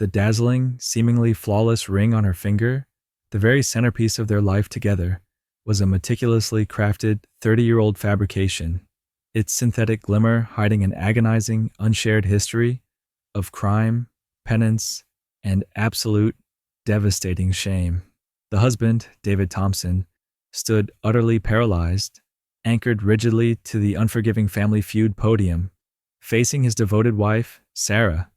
The dazzling, seemingly flawless ring on her finger, the very centerpiece of their life together, was a meticulously crafted 30-year-old fabrication, its synthetic glimmer hiding an agonizing, unshared history of crime, penance, and absolute, devastating shame. The husband, David Thompson, stood utterly paralyzed, anchored rigidly to the unforgiving Family Feud podium, facing his devoted wife, Sarah,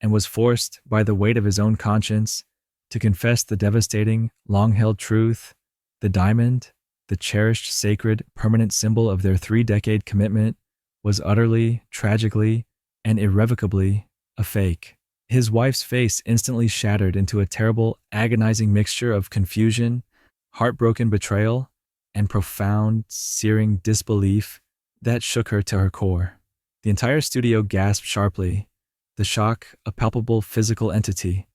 and was forced, by the weight of his own conscience, to confess the devastating, long-held truth: the diamond, the cherished, sacred, permanent symbol of their 3-decade commitment, was utterly, tragically, and irrevocably a fake. His wife's face instantly shattered into a terrible, agonizing mixture of confusion, heartbroken betrayal, and profound, searing disbelief that shook her to her core. The entire studio gasped sharply, the shock a palpable physical entity,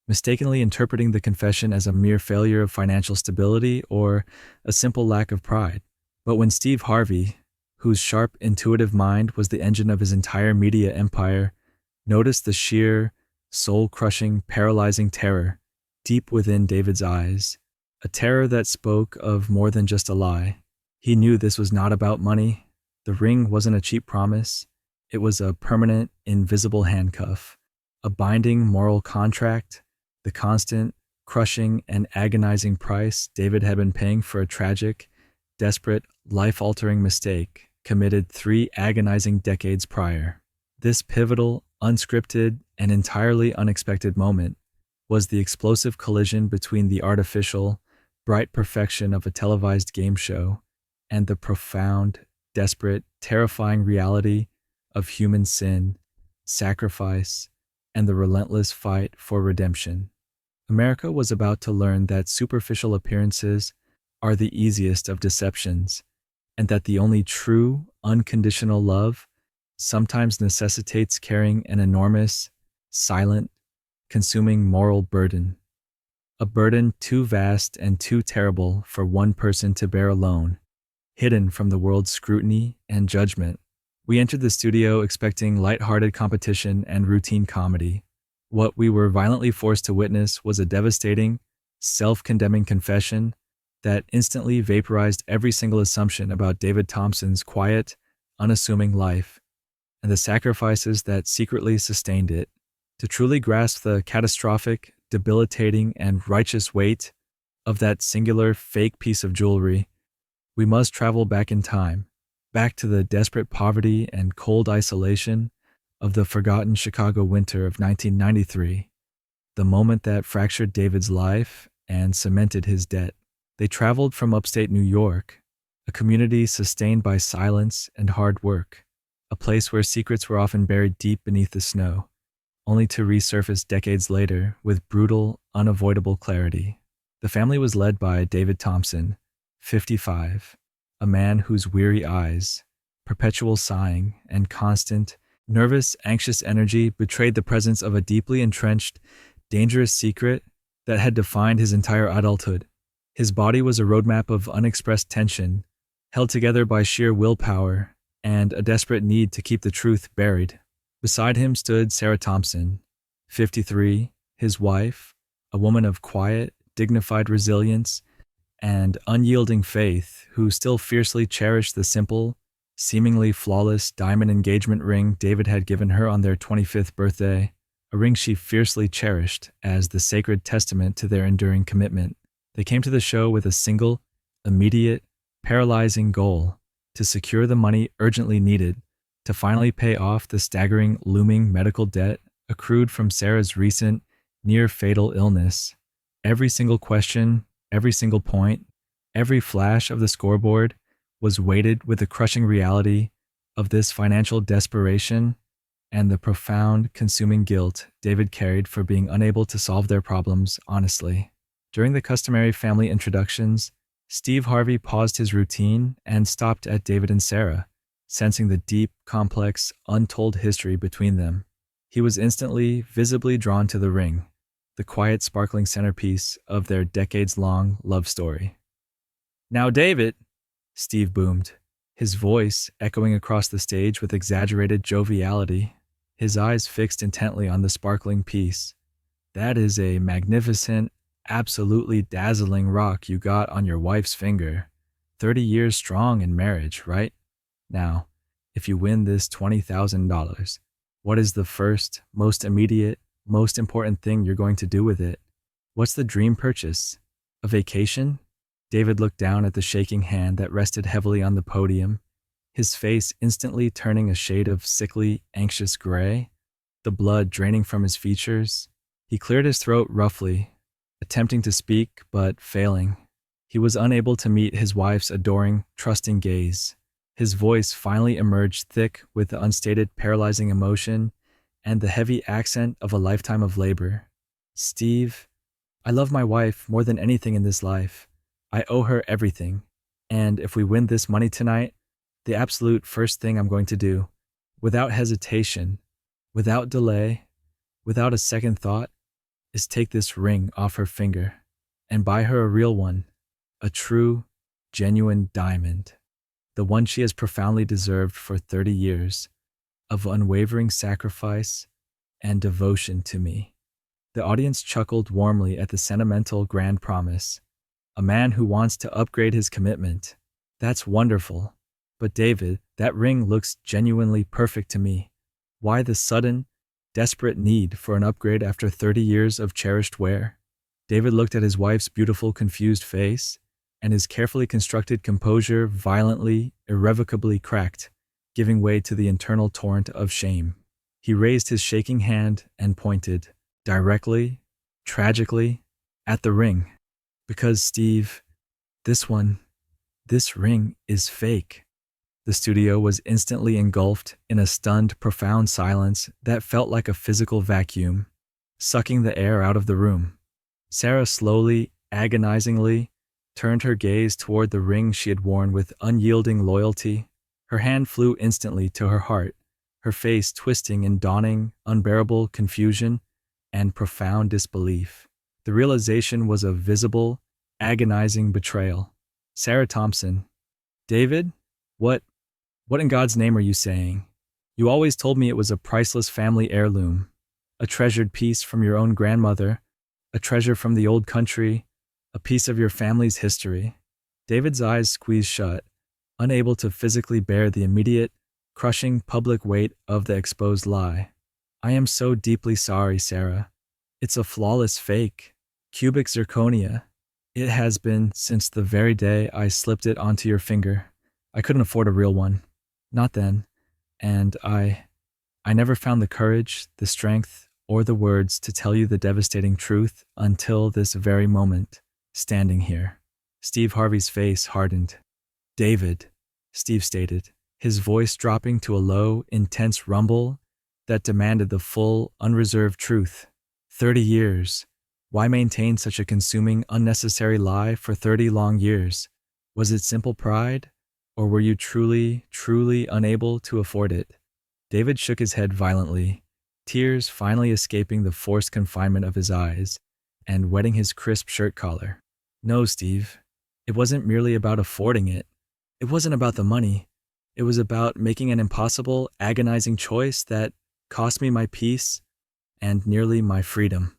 mistakenly interpreting the confession as a mere failure of financial stability or a simple lack of pride. But when Steve Harvey, whose sharp, intuitive mind was the engine of his entire media empire, noticed the sheer, soul-crushing, paralyzing terror deep within David's eyes, a terror that spoke of more than just a lie, he knew this was not about money. The ring wasn't a cheap promise. It was a permanent, invisible handcuff, a binding moral contract, the constant, crushing, and agonizing price David had been paying for a tragic, desperate, life-altering mistake committed 3 agonizing decades prior. This pivotal, unscripted, and entirely unexpected moment was the explosive collision between the artificial, bright perfection of a televised game show and the profound, desperate, terrifying reality of human sin, sacrifice, and the relentless fight for redemption. America was about to learn that superficial appearances are the easiest of deceptions, and that the only true, unconditional love sometimes necessitates carrying an enormous, silent, consuming moral burden. A burden too vast and too terrible for one person to bear alone, hidden from the world's scrutiny and judgment. We entered the studio expecting light-hearted competition and routine comedy. What we were violently forced to witness was a devastating, self-condemning confession that instantly vaporized every single assumption about David Thompson's quiet, unassuming life and the sacrifices that secretly sustained it. To truly grasp the catastrophic, debilitating, and righteous weight of that singular fake piece of jewelry, we must travel back in time, back to the desperate poverty and cold isolation of the forgotten Chicago winter of 1993, the moment that fractured David's life and cemented his debt. They traveled from upstate New York, a community sustained by silence and hard work, a place where secrets were often buried deep beneath the snow, only to resurface decades later with brutal, unavoidable clarity. The family was led by David Thompson, 55, a man whose weary eyes, perpetual sighing, and constant, nervous, anxious energy betrayed the presence of a deeply entrenched, dangerous secret that had defined his entire adulthood. His body was a roadmap of unexpressed tension, held together by sheer willpower and a desperate need to keep the truth buried. Beside him stood Sarah Thompson, 53, his wife, a woman of quiet, dignified resilience and unyielding faith who still fiercely cherished the simple, seemingly flawless diamond engagement ring David had given her on their 25th birthday, a ring she fiercely cherished as the sacred testament to their enduring commitment. They came to the show with a single, immediate, paralyzing goal: to secure the money urgently needed to finally pay off the staggering, looming medical debt accrued from Sarah's recent, near-fatal illness. Every single question, every single point, every flash of the scoreboard was weighted with the crushing reality of this financial desperation and the profound, consuming guilt David carried for being unable to solve their problems honestly. During the customary family introductions, Steve Harvey paused his routine and stopped at David and Sarah, sensing the deep, complex, untold history between them. He was instantly, visibly drawn to the ring, the quiet, sparkling centerpiece of their decades-long love story. "Now, David," Steve boomed, his voice echoing across the stage with exaggerated joviality, his eyes fixed intently on the sparkling piece. That is a magnificent, absolutely dazzling rock you got on your wife's finger. 30 years strong in marriage, right? Now, if you win this $20,000, what is the first, most immediate, most important thing you're going to do with it? What's the dream purchase? A vacation? David looked down at the shaking hand that rested heavily on the podium, his face instantly turning a shade of sickly, anxious gray, the blood draining from his features. He cleared his throat roughly, attempting to speak, but failing. He was unable to meet his wife's adoring, trusting gaze. His voice finally emerged thick with the unstated, paralyzing emotion and the heavy accent of a lifetime of labor. Steve, I love my wife more than anything in this life. I owe her everything. And if we win this money tonight, the absolute first thing I'm going to do, without hesitation, without delay, without a second thought, is take this ring off her finger and buy her a real one, a true, genuine diamond, the one she has profoundly deserved for 30 years of unwavering sacrifice and devotion to me. The audience chuckled warmly at the sentimental grand promise. A man who wants to upgrade his commitment. That's wonderful. But David, that ring looks genuinely perfect to me. Why the sudden, desperate need for an upgrade after 30 years of cherished wear? David looked at his wife's beautiful, confused face, and his carefully constructed composure violently, irrevocably cracked, giving way to the internal torrent of shame. He raised his shaking hand and pointed, directly, tragically, at the ring. Because, Steve, this ring is fake. The studio was instantly engulfed in a stunned, profound silence that felt like a physical vacuum, sucking the air out of the room. Sarah slowly, agonizingly, turned her gaze toward the ring she had worn with unyielding loyalty. Her hand flew instantly to her heart, her face twisting in dawning, unbearable confusion and profound disbelief. The realization was a visible, agonizing betrayal. Sarah Thompson. David? What in God's name are you saying? You always told me it was a priceless family heirloom, a treasured piece from your own grandmother, a treasure from the old country, a piece of your family's history. David's eyes squeezed shut, unable to physically bear the immediate, crushing public weight of the exposed lie. I am so deeply sorry, Sarah. It's a flawless fake, cubic zirconia. It has been since the very day I slipped it onto your finger. I couldn't afford a real one. Not then. And I never found the courage, the strength, or the words to tell you the devastating truth until this very moment, standing here. Steve Harvey's face hardened. David, Steve stated, his voice dropping to a low, intense rumble that demanded the full, unreserved truth. 30 years. Why maintain such a consuming, unnecessary lie for 30 long years? Was it simple pride? Or were you truly, truly unable to afford it? David shook his head violently, tears finally escaping the forced confinement of his eyes and wetting his crisp shirt collar. No, Steve. It wasn't merely about affording it. It wasn't about the money. It was about making an impossible, agonizing choice that cost me my peace and nearly my freedom.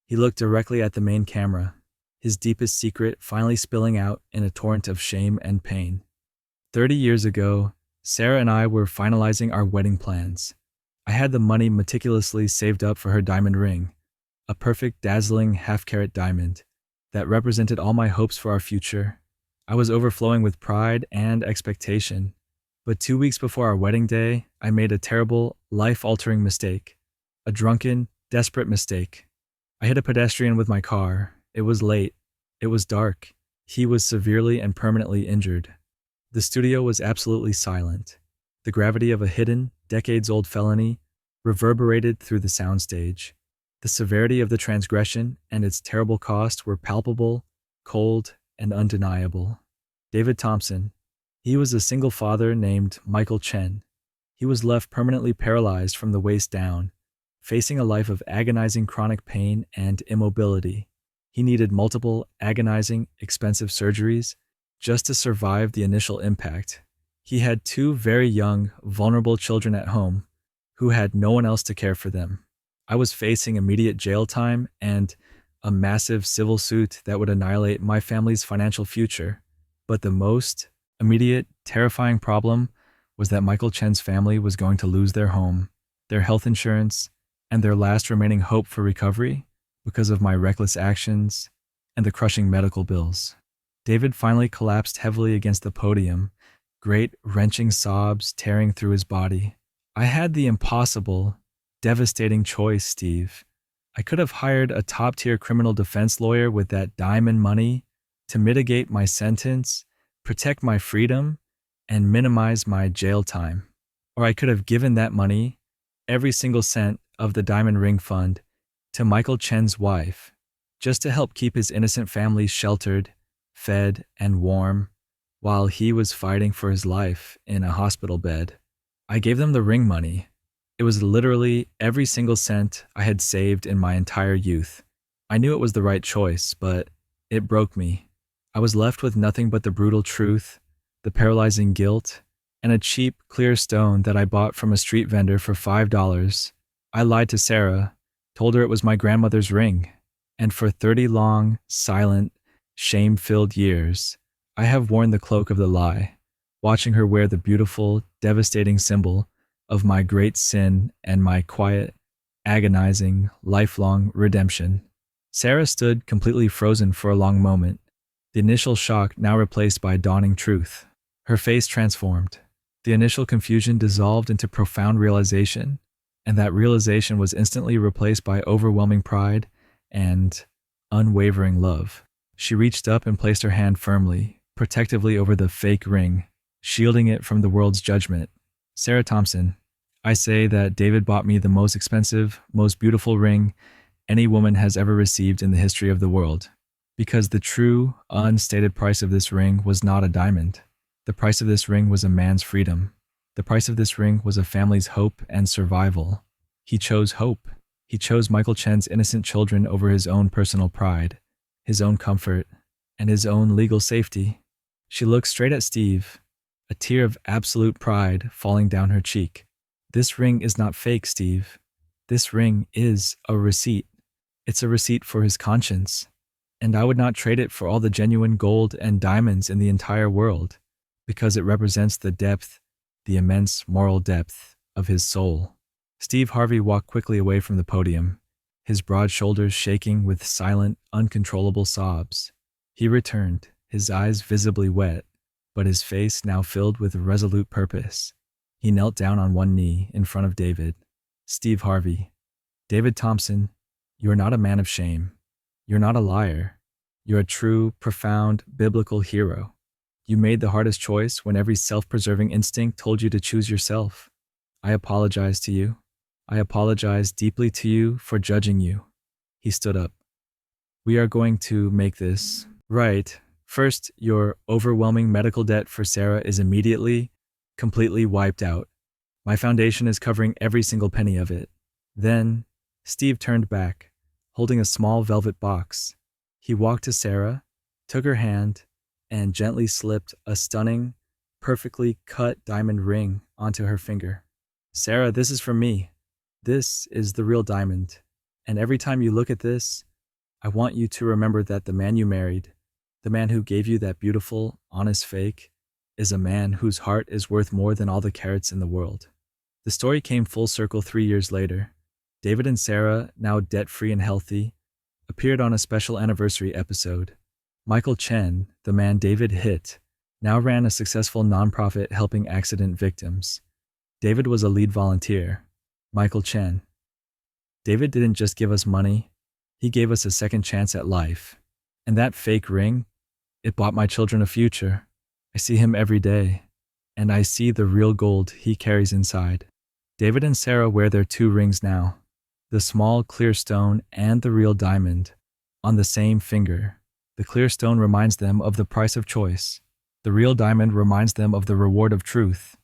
He looked directly at the main camera, his deepest secret finally spilling out in a torrent of shame and pain. 30 years ago, Sarah and I were finalizing our wedding plans. I had the money meticulously saved up for her diamond ring, a perfect, dazzling half-carat diamond that represented all my hopes for our future. I was overflowing with pride and expectation. But 2 weeks before our wedding day, I made a terrible, life-altering mistake. A drunken, desperate mistake. I hit a pedestrian with my car. It was late. It was dark. He was severely and permanently injured. The studio was absolutely silent. The gravity of a hidden, decades-old felony reverberated through the soundstage. The severity of the transgression and its terrible cost were palpable, cold, and undeniable. David Thompson. He was a single father named Michael Chen. He was left permanently paralyzed from the waist down, facing a life of agonizing chronic pain and immobility. He needed multiple, agonizing, expensive surgeries just to survive the initial impact. He had 2 very young, vulnerable children at home who had no one else to care for them. I was facing immediate jail time and a massive civil suit that would annihilate my family's financial future. But the most immediate, terrifying problem was that Michael Chen's family was going to lose their home, their health insurance, and their last remaining hope for recovery because of my reckless actions and the crushing medical bills. David finally collapsed heavily against the podium, great wrenching sobs tearing through his body. I had the impossible, devastating choice, Steve. I could have hired a top-tier criminal defense lawyer with that diamond money to mitigate my sentence, protect my freedom, and minimize my jail time. Or I could have given that money, every single cent of the diamond ring fund, to Michael Chen's wife, just to help keep his innocent family sheltered, fed, and warm, while he was fighting for his life in a hospital bed. I gave them the ring money. It was literally every single cent I had saved in my entire youth. I knew it was the right choice, but it broke me. I was left with nothing but the brutal truth, the paralyzing guilt, and a cheap, clear stone that I bought from a street vendor for $5. I lied to Sarah, told her it was my grandmother's ring, and for 30 long, silent, shame-filled years, I have worn the cloak of the lie, watching her wear the beautiful, devastating symbol of my great sin and my quiet, agonizing, lifelong redemption. Sarah stood completely frozen for a long moment, the initial shock now replaced by dawning truth. Her face transformed. The initial confusion dissolved into profound realization, and that realization was instantly replaced by overwhelming pride and unwavering love. She reached up and placed her hand firmly, protectively over the fake ring, shielding it from the world's judgment. Sarah Thompson, I say that David bought me the most expensive, most beautiful ring any woman has ever received in the history of the world, because the true, unstated price of this ring was not a diamond. The price of this ring was a man's freedom. The price of this ring was a family's hope and survival. He chose hope. He chose Michael Chen's innocent children over his own personal pride, his own comfort, and his own legal safety. She looked straight at Steve, a tear of absolute pride falling down her cheek. This ring is not fake, Steve. This ring is a receipt. It's a receipt for his conscience, and I would not trade it for all the genuine gold and diamonds in the entire world, because it represents the depth, the immense moral depth of his soul. Steve Harvey walked quickly away from the podium, his broad shoulders shaking with silent, uncontrollable sobs. He returned, his eyes visibly wet, but his face now filled with resolute purpose. He knelt down on one knee in front of David. Steve Harvey, David Thompson, you are not a man of shame. You're not a liar. You're a true, profound, biblical hero. You made the hardest choice when every self-preserving instinct told you to choose yourself. I apologize to you. I apologize deeply to you for judging you. He stood up. We are going to make this right. First, your overwhelming medical debt for Sarah is immediately, completely wiped out. My foundation is covering every single penny of it. Then, Steve turned back, holding a small velvet box. He walked to Sarah, took her hand, and gently slipped a stunning, perfectly cut diamond ring onto her finger. Sarah, this is from me. This is the real diamond. And every time you look at this, I want you to remember that the man you married, the man who gave you that beautiful, honest fake, is a man whose heart is worth more than all the carats in the world. The story came full circle 3 years later. David and Sarah, now debt-free and healthy, appeared on a special anniversary episode. Michael Chen, the man David hit, now ran a successful nonprofit helping accident victims. David was a lead volunteer. Michael Chen. David didn't just give us money, he gave us a second chance at life. And that fake ring, it bought my children a future. I see him every day, and I see the real gold he carries inside. David and Sarah wear their 2 rings now, the small clear stone and the real diamond, on the same finger. The clear stone reminds them of the price of choice. The real diamond reminds them of the reward of truth.